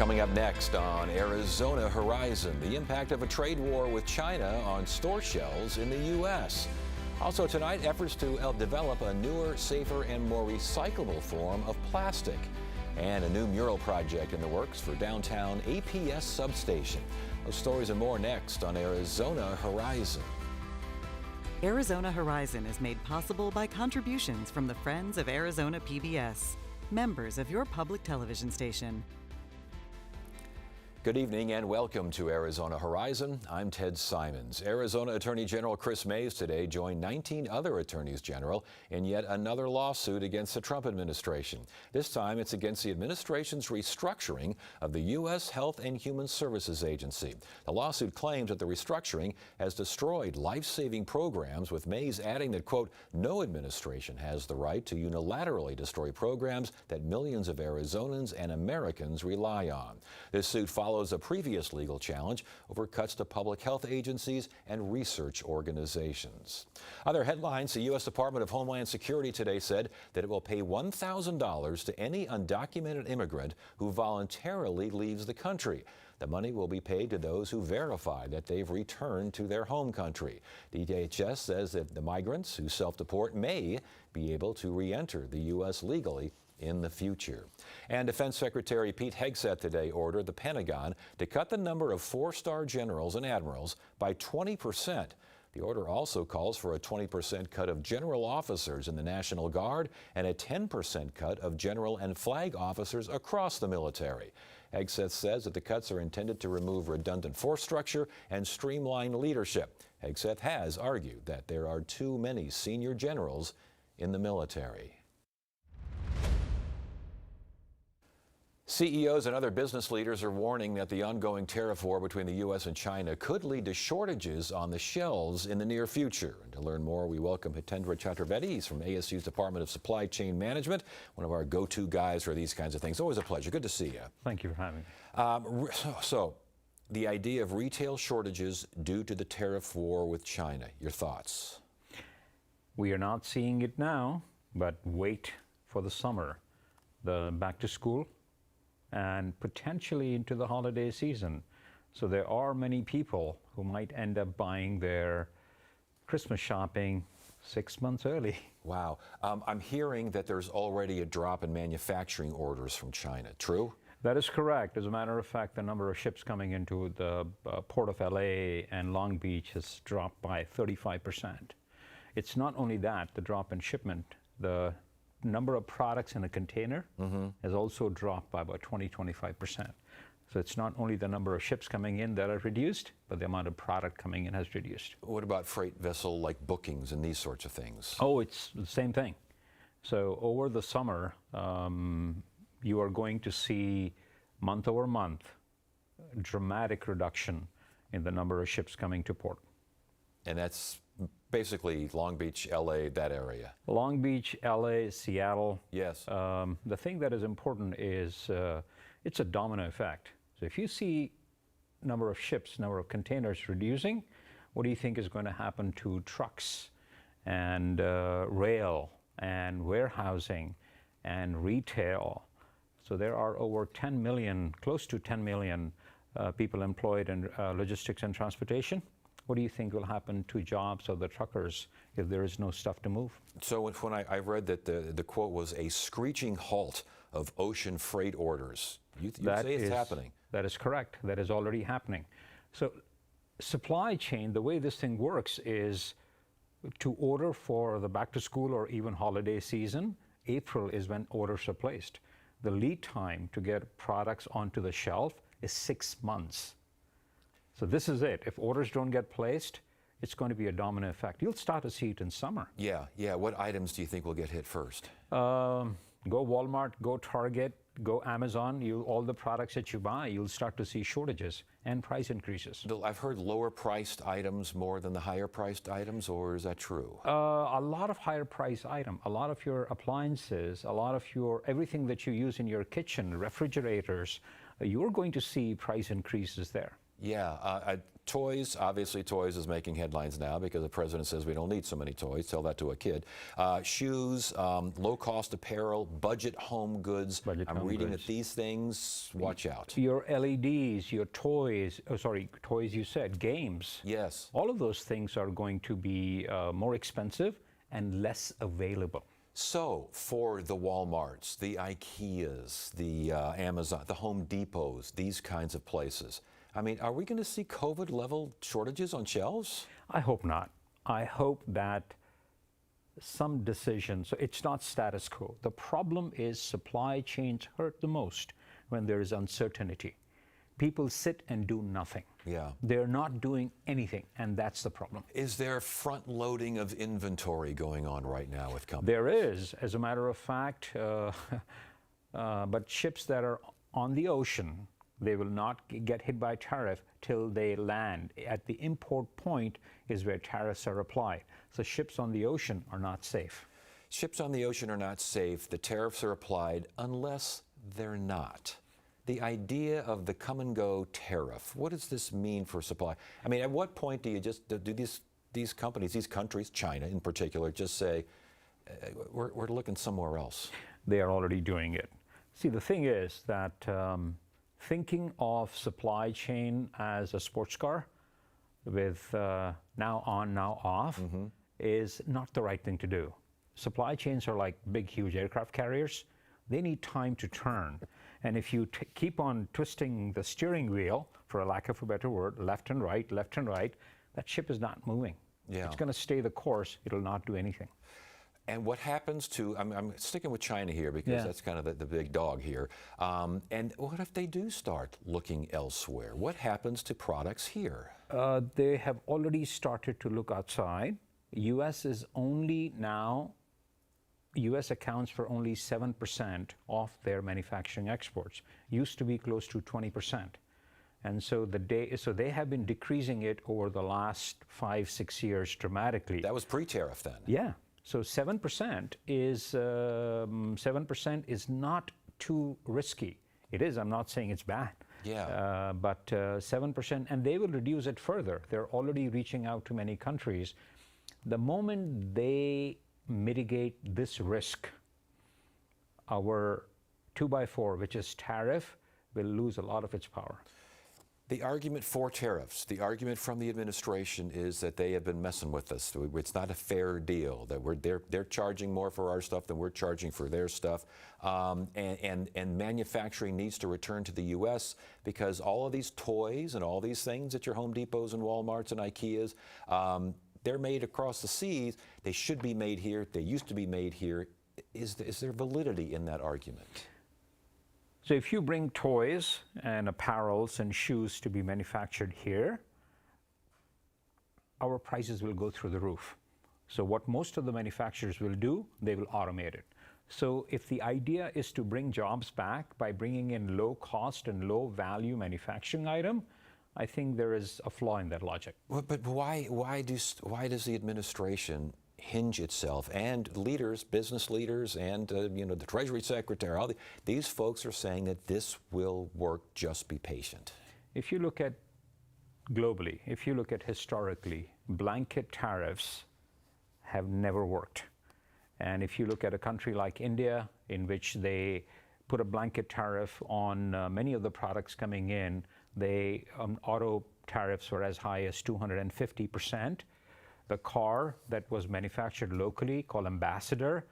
Coming up next on Arizona Horizon, the impact of a trade war with China on store shelves in the U.S. Also tonight, efforts to develop a newer, safer, and more recyclable form of plastic. And a new mural project in the works for downtown APS substation. Those stories and more next on Arizona Horizon. Arizona Horizon is made possible by contributions from the Friends of Arizona PBS, members of your public television station. Good evening and welcome to Arizona Horizon. I'm Ted Simons. Arizona Attorney General Chris Mays today joined 19 other attorneys general in yet another lawsuit against the Trump administration. This time it's against the administration's restructuring of the U.S. Health and Human Services Agency. The lawsuit claims that the restructuring has destroyed life-saving programs, with Mays adding that, quote, no administration has the right to unilaterally destroy programs that millions of Arizonans and Americans rely on. This suit follows a previous legal challenge over cuts to public health agencies and research organizations. Other headlines: the U.S. Department of Homeland Security today said that it will pay $1,000 to any undocumented immigrant who voluntarily leaves the country. The money will be paid to those who verify that they've returned to their home country. The DHS says that the migrants who self-deport may be able to re-enter the U.S. legally in the future. And Defense Secretary Pete Hegseth today ordered the Pentagon to cut the number of four-star generals and admirals by 20%. The order also calls for a 20% cut of general officers in the National Guard and a 10% cut of general and flag officers across the military. Hegseth says that the cuts are intended to remove redundant force structure and streamline leadership. Hegseth has argued that there are too many senior generals in the military. CEOs and other business leaders are warning that the ongoing tariff war between the U.S. and China could lead to shortages on the shelves in the near future. And to learn more, we welcome Hitendra Chaturvedi. He's from ASU's Department of Supply Chain Management, one of our go-to guys for these kinds of things. Always a pleasure. Good to see you. Thank you for having me. So, the idea of retail shortages due to the tariff war with China, your thoughts? We are not seeing it now, but wait for the summer, the back to school, and potentially into the holiday season. So there are many people who might end up buying their Christmas shopping 6 months early. Wow. I'm hearing that there's already a drop in manufacturing orders from China. True? That is correct. As a matter of fact, the number of ships coming into the Port of LA and Long Beach has dropped by 35%. It's not only that, the drop in shipment, the number of products in a container has also dropped by about 20-25%. So it's not only the number of ships coming in that are reduced, but the amount of product coming in has reduced. What about freight vessel like bookings and these sorts of things? Oh, it's the same thing. So over the summer, you are going to see month over month dramatic reduction in the number of ships coming to port. And that's basically Long Beach, LA, that area. Long Beach, LA, Seattle. Yes. The thing that is important is it's a domino effect. So if you see number of ships, number of containers reducing, what do you think is going to happen to trucks and rail and warehousing and retail? So there are over 10 million, close to 10 million people employed in logistics and transportation. What do you think will happen to jobs of the truckers if there is no stuff to move? So when I read that the quote was a screeching halt of ocean freight orders. You say it's happening. That is correct. That is already happening. So supply chain, the way this thing works is to order for the back to school or even holiday season, April is when orders are placed. The lead time to get products onto the shelf is 6 months. So this is it. If orders don't get placed, it's going to be a domino effect. You'll start to see it in summer. Yeah. What items do you think will get hit first? Go Walmart, go Target, go Amazon. All the products that you buy, you'll start to see shortages and price increases. I've heard lower priced items more than the higher priced items, or is that true? A lot of higher priced item, a lot of your appliances, a lot of everything that you use in your kitchen, refrigerators, you're going to see price increases there. Yeah, toys, obviously toys is making headlines now because the president says we don't need so many toys. Tell that to a kid. Shoes, low-cost apparel, budget home goods. I'm reading that these things, watch out. Your LEDs, your toys, toys you said, games. Yes. All of those things are going to be more expensive and less available. So for the Walmarts, the IKEAs, the Amazon, the Home Depots, these kinds of places, I mean, are we going to see COVID-level shortages on shelves? I hope not. I hope that some decisions, so it's not status quo. The problem is supply chains hurt the most when there is uncertainty. People sit and do nothing. Yeah. They're not doing anything, and that's the problem. Is there front loading of inventory going on right now with companies? There is, as a matter of fact, but ships that are on the ocean, they will not get hit by tariff till they land. At the import point is where tariffs are applied. So ships on the ocean are not safe. Ships on the ocean are not safe. The tariffs are applied unless they're not. The idea of the come and go tariff, what does this mean for supply? I mean, at what point do you just, do these companies, these countries, China in particular, just say, we're looking somewhere else? They are already doing it. See, the thing is that thinking of supply chain as a sports car with now on, now off is not the right thing to do. Supply chains are like big, huge aircraft carriers. They need time to turn. And if you keep on twisting the steering wheel, for a lack of a better word, left and right, that ship is not moving. Yeah. It's going to stay the course. It'll not do anything. And what happens to, I'm sticking with China here because that's kind of the big dog here. And what if they do start looking elsewhere? What happens to products here? They have already started to look outside. U.S. accounts for only 7% of their manufacturing exports. Used to be close to 20%. And so they have been decreasing it over the last 5-6 years dramatically. That was pre-tariff then? Yeah. So 7% is not too risky. It is, I'm not saying it's bad. Yeah. But 7%, and they will reduce it further. They're already reaching out to many countries. The moment they mitigate this risk, our 2x4, which is tariff, will lose a lot of its power. The argument for tariffs, the argument from the administration is that they have been messing with us. It's not a fair deal, that they're charging more for our stuff than we're charging for their stuff. And manufacturing needs to return to the U.S. because all of these toys and all these things at your Home Depots and Walmarts and IKEAs, they're made across the seas. They should be made here. They used to be made here. Is there validity in that argument? So if you bring toys and apparels and shoes to be manufactured here, our prices will go through the roof. So what most of the manufacturers will do, they will automate it. So if the idea is to bring jobs back by bringing in low cost and low value manufacturing item, I think there is a flaw in that logic. Well, but why does the administration hinge itself, and leaders, business leaders, and the Treasury Secretary, these folks are saying that this will work, just be patient? If you look at globally, if you look at historically, blanket tariffs have never worked. And if you look at a country like India, in which they put a blanket tariff on many of the products coming in, auto tariffs were as high as 250%. The car that was manufactured locally, called Ambassador,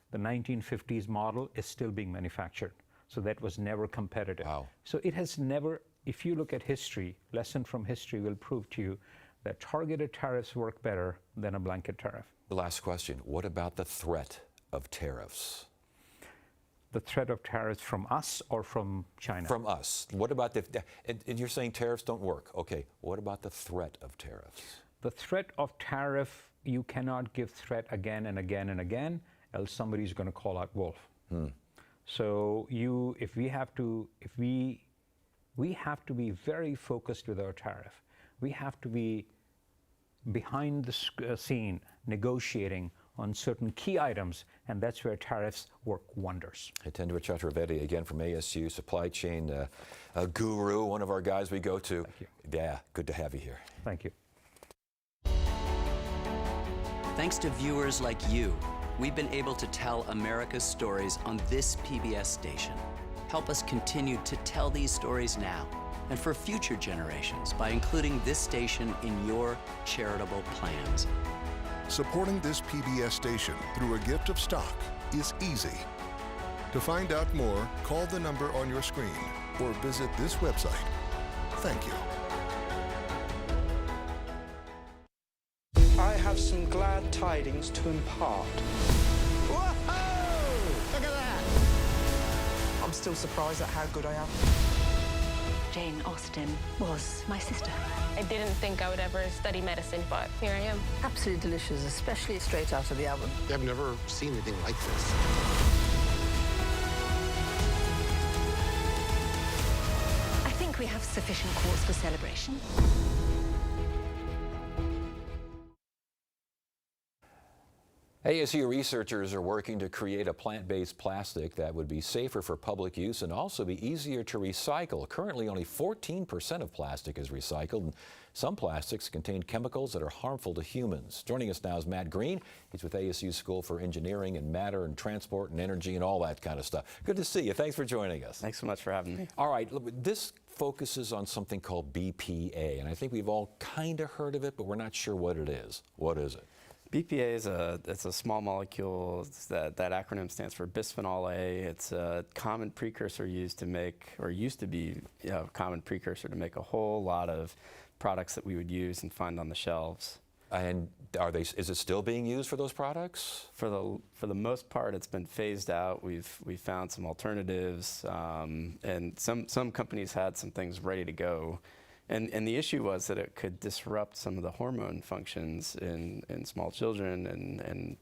the 1950s model, is still being manufactured. So that was never competitive. Wow. So it has never, if you look at history, lesson from history will prove to you that targeted tariffs work better than a blanket tariff. The last question, what about the threat of tariffs? The threat of tariffs from us or from China? From us. What about and you're saying tariffs don't work. Okay, what about the threat of tariffs? The threat of tariff, you cannot give threat again and again and again, else somebody's going to call out wolf. So we have to be very focused with our tariff. We have to be behind the scene negotiating on certain key items, and that's where tariffs work wonders. Hitendra Chaturvedi again from ASU, supply chain guru, one of our guys we go to. Thank you. Yeah, good to have you here. Thank you. Thanks to viewers like you, we've been able to tell America's stories on this PBS station. Help us continue to tell these stories now and for future generations by including this station in your charitable plans. Supporting this PBS station through a gift of stock is easy. To find out more, call the number on your screen or visit this website. Thank you. I have some glad tidings to impart. Whoa! Look at that! I'm still surprised at how good I am. Jane Austen was my sister. I didn't think I would ever study medicine, but here I am. Absolutely delicious, especially straight out of the oven. I've never seen anything like this. I think we have sufficient cause for celebration. ASU researchers are working to create a plant-based plastic that would be safer for public use and also be easier to recycle. Currently, only 14% of plastic is recycled, and some plastics contain chemicals that are harmful to humans. Joining us now is Matt Green. He's with ASU School for Engineering and Matter and Transport and Energy and all that kind of stuff. Good to see you. Thanks for joining us. Thanks so much for having me. All right, look, this focuses on something called BPA, and I think we've all kind of heard of it, but we're not sure what it is. What is it? BPA is it's a small molecule. That acronym stands for bisphenol A. It's a common precursor used to make, or used to be a common precursor to make a whole lot of products that we would use and find on the shelves. And is it still being used for those products? For the most part, it's been phased out. We've found some alternatives, and some companies had some things ready to go. And the issue was that it could disrupt some of the hormone functions in small children and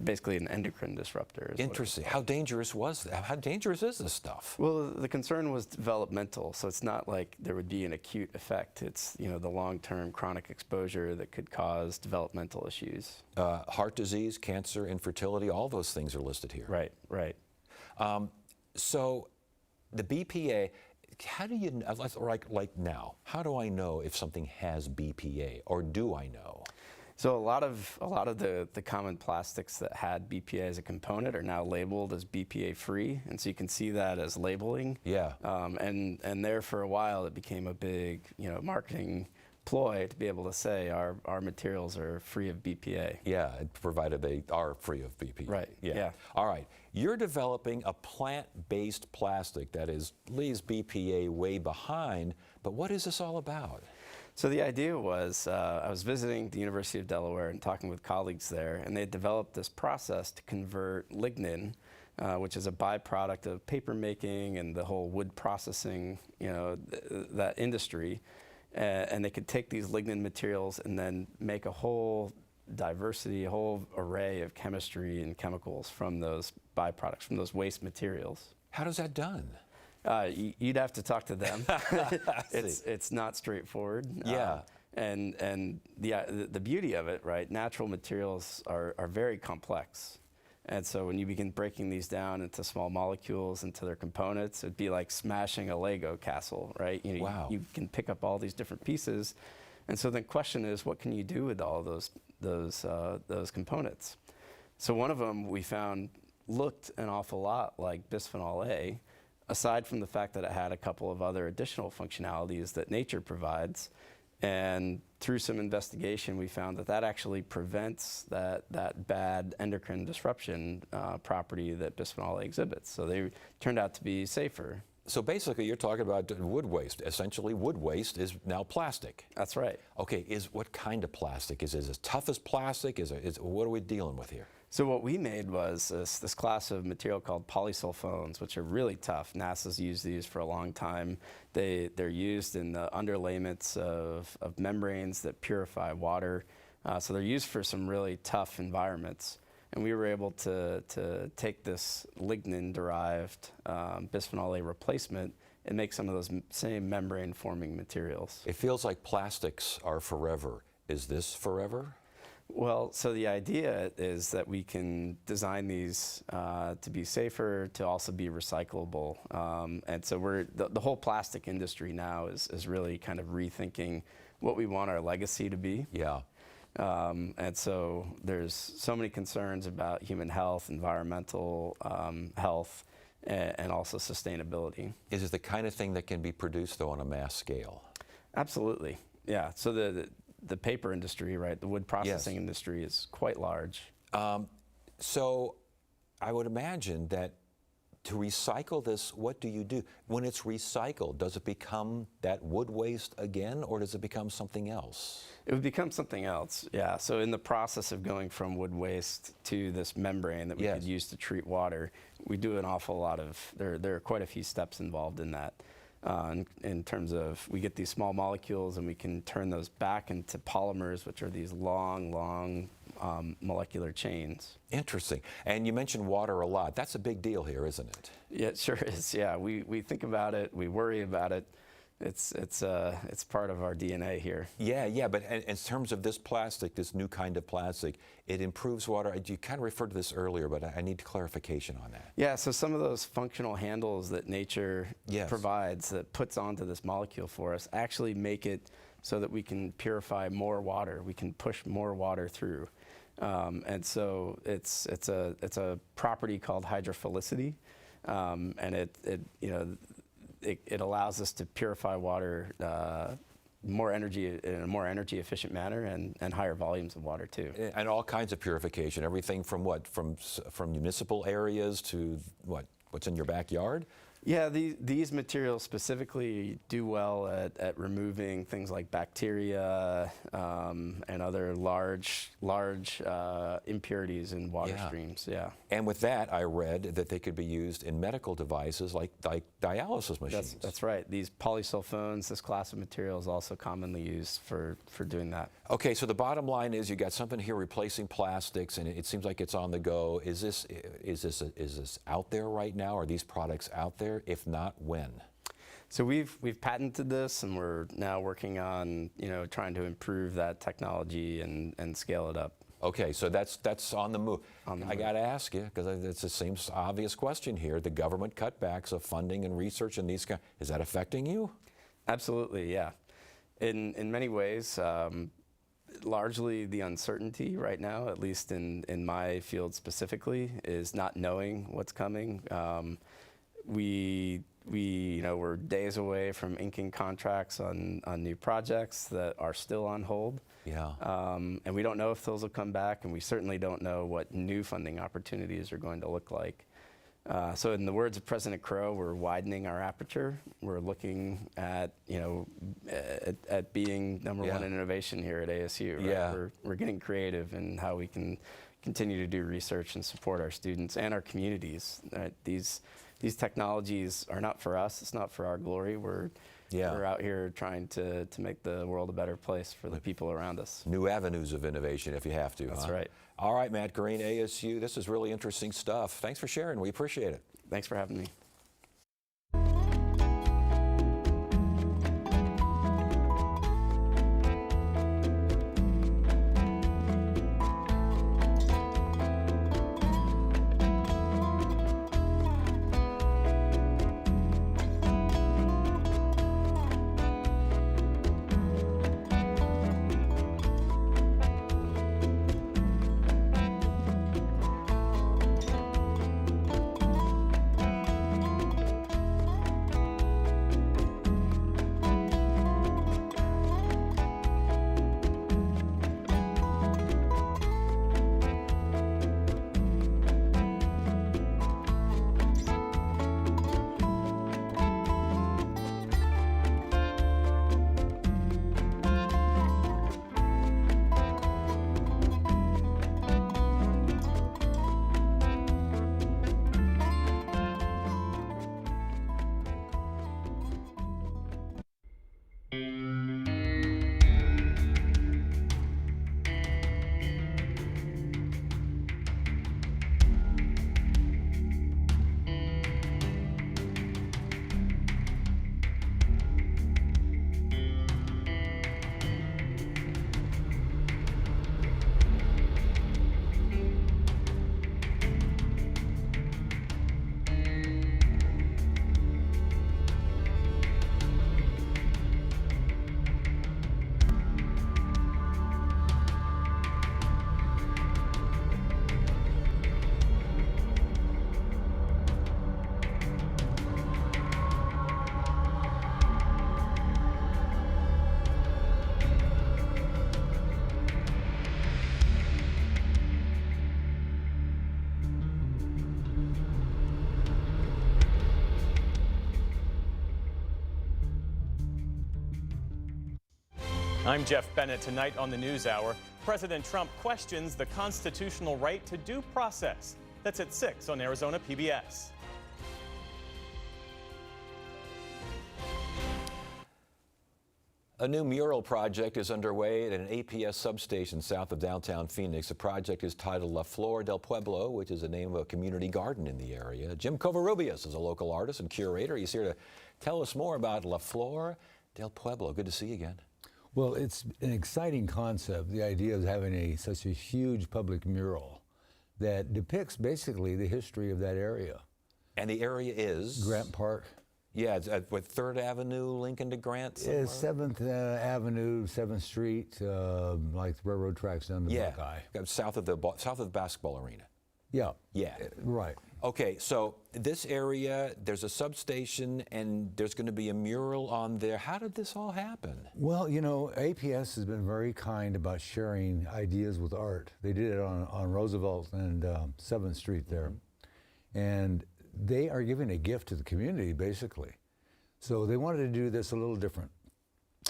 basically an endocrine disruptor. Interesting. How dangerous was that? How dangerous is this stuff? Well, the concern was developmental, so it's not like there would be an acute effect. It's the long-term chronic exposure that could cause developmental issues. Heart disease, cancer, infertility, all those things are listed here. Right, right. So the BPA, how do you, like now, how do I know if something has BPA, or do I know? So a lot of the common plastics that had BPA as a component are now labeled as BPA free, and so you can see that as labeling. Yeah. And there for a while it became a big marketing ploy to be able to say our materials are free of BPA. Yeah, provided they are free of BPA. Right. Yeah. All right. You're developing a plant-based plastic that leaves BPA way behind, but what is this all about? So the idea was, I was visiting the University of Delaware and talking with colleagues there, and they had developed this process to convert lignin, which is a byproduct of paper making and the whole wood processing, that industry. And they could take these lignin materials and then make a whole diversity, a whole array of chemistry and chemicals from those byproducts, from those waste materials. How does that done? You'd have to talk to them. It's not straightforward. Yeah. And the beauty of it, right? Natural materials are very complex. And so when you begin breaking these down into small molecules, into their components, it'd be like smashing a Lego castle, right? Wow. You can pick up all these different pieces. And so the question is, what can you do with all those components? So one of them we found looked an awful lot like bisphenol A, aside from the fact that it had a couple of other additional functionalities that nature provides. And through some investigation, we found that actually prevents that bad endocrine disruption property that bisphenol A exhibits. So they turned out to be safer. So basically, you're talking about wood waste. Essentially, wood waste is now plastic. That's right. Okay, what kind of plastic? Is it as tough as plastic? What are we dealing with here? So what we made was this class of material called polysulfones, which are really tough. NASA's used these for a long time. They're used in the underlayments of membranes that purify water. So they're used for some really tough environments. And we were able to take this lignin-derived bisphenol A replacement and make some of those same membrane-forming materials. It feels like plastics are forever. Is this forever? Well, so the idea is that we can design these to be safer, to also be recyclable. And so the whole plastic industry now is really kind of rethinking what we want our legacy to be. Yeah. And so there's so many concerns about human health, environmental health, and also sustainability. Is it the kind of thing that can be produced, though, on a mass scale? Absolutely. Yeah. So the paper industry, right, the wood processing industry is quite large. So I would imagine that to recycle this, what do you do? When it's recycled, does it become that wood waste again, or does it become something else? It would become something else, yeah. So in the process of going from wood waste to this membrane that we could use to treat water, we do an awful lot of, there are quite a few steps involved in that. In terms of, we get these small molecules and we can turn those back into polymers, which are these long molecular chains. Interesting. And you mentioned water a lot. That's a big deal here, isn't it? Yeah, it sure is. Yeah, we think about it, we worry about it. It's part of our DNA here. Yeah, but in terms of this plastic, this new kind of plastic, it improves water. You kind of referred to this earlier, but I need clarification on that. Yeah, so some of those functional handles that nature provides, that puts onto this molecule for us, actually make it so that we can purify more water. We can push more water through. And so it's a property called hydrophilicity, and it allows us to purify water in a more energy efficient manner and higher volumes of water too. And all kinds of purification, everything from what? From municipal areas to what? What's in your backyard? Yeah, these materials specifically do well at removing things like bacteria and other large impurities in water streams. Yeah. And with that, I read that they could be used in medical devices like dialysis machines. That's right. These polysulfones, this class of material, is also commonly used for doing that. Okay, so the bottom line is you got something here replacing plastics, and it seems like it's on the go. Is this out there right now? Are these products out there? If not, when? So we've patented this, and we're now working on trying to improve that technology and scale it up. Okay, so that's on the move. I got to ask you, because it's the same obvious question here. The government cutbacks of funding and research and these guys, is that affecting you? Absolutely, yeah. In many ways, largely the uncertainty right now, at least in my field specifically, is not knowing what's coming. We're days away from inking contracts on new projects that are still on hold. Yeah. And we don't know if those will come back, and we certainly don't know what new funding opportunities are going to look like. So in the words of President Crow, we're widening our aperture. We're looking at being number one in innovation here at ASU. Right? Yeah. We're getting creative in how we can continue to do research and support our students and our communities. Right? These technologies are not for us. It's not for our glory. We're out here trying to make the world a better place for the people around us. New avenues of innovation if you have to. That's right. All right, Matt Green, ASU. This is really interesting stuff. Thanks for sharing. We appreciate it. Thanks for having me. I'm Jeff Bennett. Tonight on the NewsHour, President Trump questions the constitutional right to due process. That's at 6 on Arizona PBS. A new mural project is underway at an APS substation south of downtown Phoenix. The project is titled La Flor del Pueblo, which is the name of a community garden in the area. Jim Covarrubias is a local artist and curator. He's here to tell us more about La Flor del Pueblo. Good to see you again. Well, it's an exciting concept, the idea of having such a huge public mural that depicts basically the history of that area. And the area is? Grant Park. Yeah, it's at 3rd Avenue, Lincoln to Grant? Somewhere? 7th Avenue, 7th Street, like the railroad tracks down to Buckeye. South of the basketball arena. Yeah. Yeah. Right. Okay, so this area, there's a substation and there's going to be a mural on there. How did this all happen? Well, you know, APS has been very kind about sharing ideas with art. They did it on Roosevelt and 7th Street there. And they are giving a gift to the community, basically. So they wanted to do this a little different.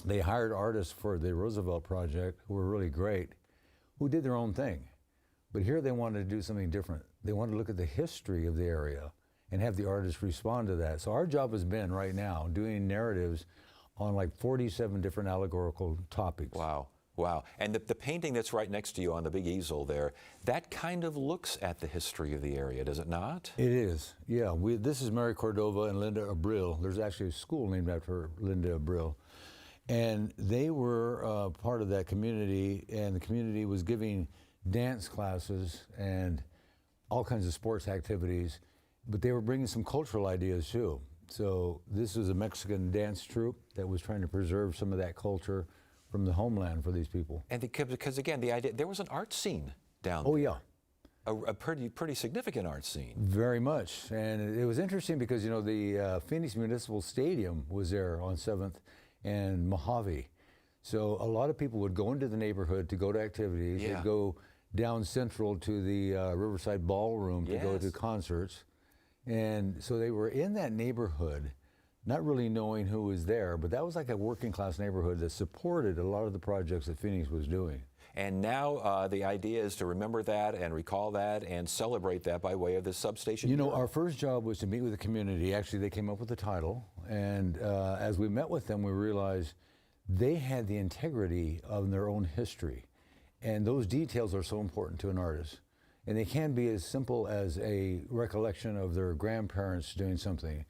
They hired artists for the Roosevelt project who were really great, who did their own thing. But here they wanted to do something different. They wanted to look at the history of the area and have the artists respond to that. So our job has been right now doing narratives on like 47 different allegorical topics. Wow. Wow. And the painting that's right next to you on the big easel there, that kind of looks at the history of the area, does it not? It is, yeah. This is Mary Cordova and Linda Abril. There's actually a school named after Linda Abril. And they were part of that community, and the community was giving dance classes and all kinds of sports activities, but they were bringing some cultural ideas too. So this was a Mexican dance troupe that was trying to preserve some of that culture from the homeland for these people. And because again, the idea, there was an art scene down there. Oh yeah. A pretty significant art scene. Very much, and it was interesting because, you know, the Phoenix Municipal Stadium was there on 7th and Mojave. So a lot of people would go into the neighborhood to go to activities. Yeah. They'd go down central to the Riverside Ballroom to go to concerts. And so they were in that neighborhood, not really knowing who was there, but that was like a working class neighborhood that supported a lot of the projects that Phoenix was doing. And now the idea is to remember that and recall that and celebrate that by way of this substation. You know, our first job was to meet with the community. Actually, they came up with the title. And as we met with them, we realized they had the integrity of their own history. And those details are so important to an artist. And they can be as simple as a recollection of their grandparents doing something.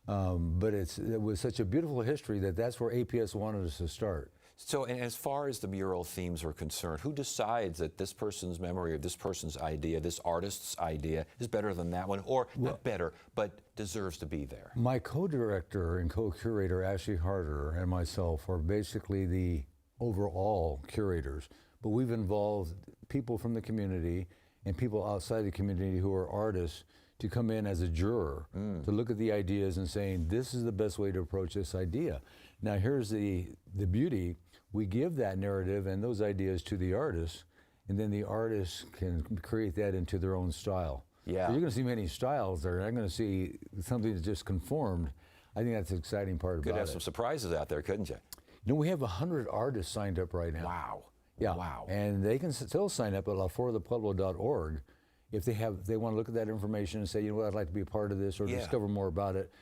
But it was such a beautiful history that that's where APS wanted us to start. So, and as far as the mural themes are concerned, who decides that this person's memory or this person's idea, this artist's idea, is better than that one, or not better, but deserves to be there? My co-director and co-curator, Ashley Harder, and myself are basically the overall curators, but we've involved people from the community and people outside the community who are artists to come in as a juror to look at the ideas and saying, this is the best way to approach this idea. Now here's the beauty. We give that narrative and those ideas to the artists, and then the artists can create that into their own style. Yeah. So you're going to see many styles there. I'm going to see something that's just conformed. I think that's the exciting part about it. Could have some surprises out there, couldn't you? You know, we have 100 artists signed up right now. Wow. Yeah. Wow. And they can still sign up at laflordelpueblo.org if they want to look at that information and say, you know what, I'd like to be a part of this or discover more about it.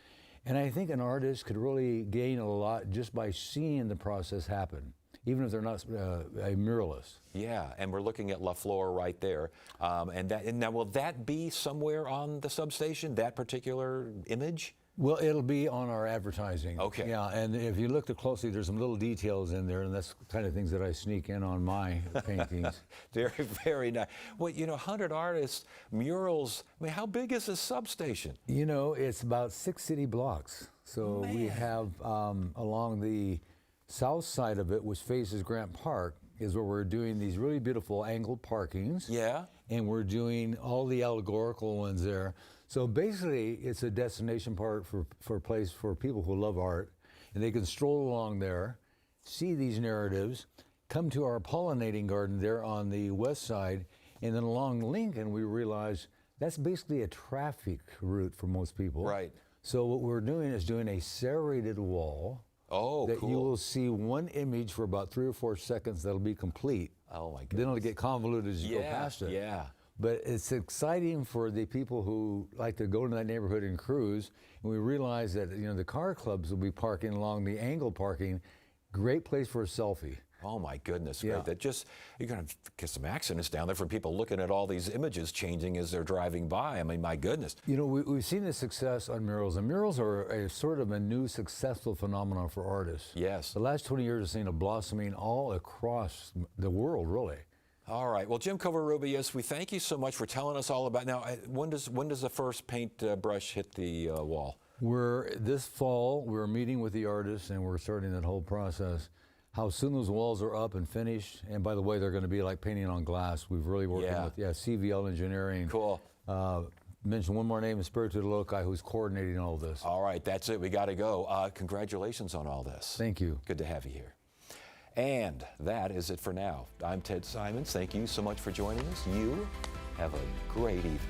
And I think an artist could really gain a lot just by seeing the process happen, even if they're not a muralist. Yeah, and we're looking at La Flor right there. And now, will that be somewhere on the substation, that particular image? Well, it'll be on our advertising. Okay. Yeah, and if you look closely, there's some little details in there, and that's the kind of things that I sneak in on my paintings. Very, very nice. Well, you know, 100 artists, murals, I mean, how big is this substation? You know, it's about 6 city blocks. So we have along the south side of it, which faces Grant Park, is where we're doing these really beautiful angled parkings. Yeah. And we're doing all the allegorical ones there. So basically, it's a destination park for a place for people who love art, and they can stroll along there, see these narratives, come to our pollinating garden there on the west side, and then along Lincoln, we realize that's basically a traffic route for most people. Right. So what we're doing is doing a serrated wall Oh, that cool. you will see one image for about 3 or 4 seconds that'll be complete. Oh my goodness. Then it'll get convoluted as you go past it. Yeah. But it's exciting for the people who like to go to that neighborhood and cruise. And we realize that the car clubs will be parking along the angle parking. Great place for a selfie. Oh my goodness, Yeah. great. That just, you're going to get some accidents down there from people looking at all these images changing as they're driving by. I mean, my goodness. We've seen the success on murals, and murals are a sort of a new successful phenomenon for artists. Yes. The last 20 years have seen a blossoming all across the world, really. All right. Well, Jim Covarrubias, we thank you so much for telling us all about. Now, when does the first paint brush hit the wall? This fall, we're meeting with the artists, and we're starting that whole process. How soon those walls are up and finished, and by the way, they're going to be like painting on glass. We've really worked with CVL Engineering. Cool. Mention one more name, Espiritu de Loci, who's coordinating all this. All right, that's it. We got to go. Congratulations on all this. Thank you. Good to have you here. And that is it for now. I'm Ted Simons. Thank you so much for joining us. You have a great evening.